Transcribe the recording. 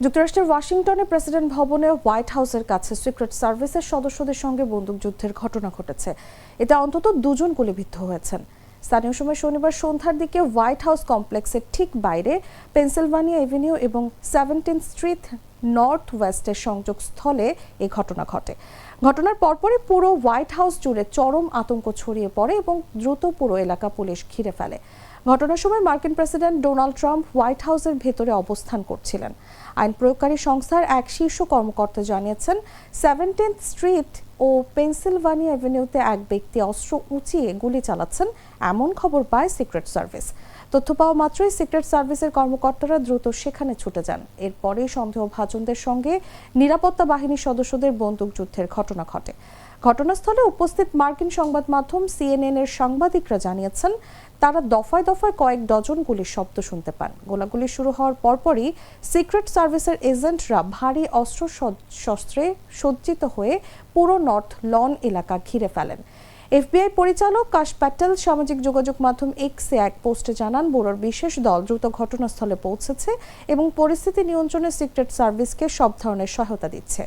যুক্তরাষ্ট্রের ওয়াশিংটনে প্রেসিডেন্ট ভবনে হোয়াইট হাউসের কাছে সিক্রেট সার্ভিসের সদস্যদের সঙ্গে বন্দুকযুদ্ধের ঘটনা ঘটেছে। এতে অন্তত দুজন গুলিবিদ্ধ হয়েছেন। স্থানীয় সময় শনিবার সন্ধ্যার দিকে হোয়াইট হাউস কমপ্লেক্সের ঠিক বাইরে পেনসিলভানিয়া এভিনিউ এবং 17th স্ট্রিট নর্থ ওয়েস্টের সংযোগস্থলে এই ঘটনা ঘটে। ঘটনার পরপরই পুরো হোয়াইট হাউস জুড়ে চরম আতঙ্ক ছড়িয়ে পড়ে এবং দ্রুত পুরো এলাকা পুলিশ ঘিরে ফেলে। ঘটনার সময় মার্কিন প্রেসিডেন্ট ডোনাল্ড ট্রাম্প হোয়াইট হাউসের ভেতরে অবস্থান করছিলেন। আইন প্রয়োগকারী সংস্থার এক শীর্ষ কর্মকর্তা জানিয়েছেন, 17th স্ট্রিট ও পেনসিলভানিয়া এভিনিউতে এক ব্যক্তি অস্ত্র উঁচিয়ে গুলি চালাচ্ছেন এমন খবর পায় সিক্রেট সার্ভিস। তথ্য পাওয়া মাত্রই সিক্রেট সার্ভিসের কর্মকর্তারা দ্রুত সেখানে ছুটে যান। এরপরেই সন্দেহভাজনদের সঙ্গে নিরাপত্তা বাহিনীর সদস্যদের বন্দুকযুদ্ধের ঘটনা ঘটে। ঘটনাস্থলে উপস্থিত মার্কিন সংবাদ মাধ্যম CNN এর সাংবাদিকরা জানিয়েছেন, তারা দফায় দফায় কয়েক ডজন গুলির শব্দ শুনতে পান। গোলাগুলি শুরু হওয়ার পরপরই সিক্রেট সার্ভিসের এজেন্টরা ভারী অস্ত্রশস্ত্রে সজ্জিত হয়ে পুরো নর্থ লন এলাকা ঘিরে ফেলেন। FBI পরিচালক কাশ প্যাটেল সামাজিক যোগাযোগ মাধ্যম এক্সে এক পোস্টে জানান, ব্যুরোর বিশেষ দল দ্রুত ঘটনাস্থলে পৌঁছেছে এবং পরিস্থিতি নিয়ন্ত্রণে সিক্রেট সার্ভিসকে সব ধরনের সহায়তা দিচ্ছে।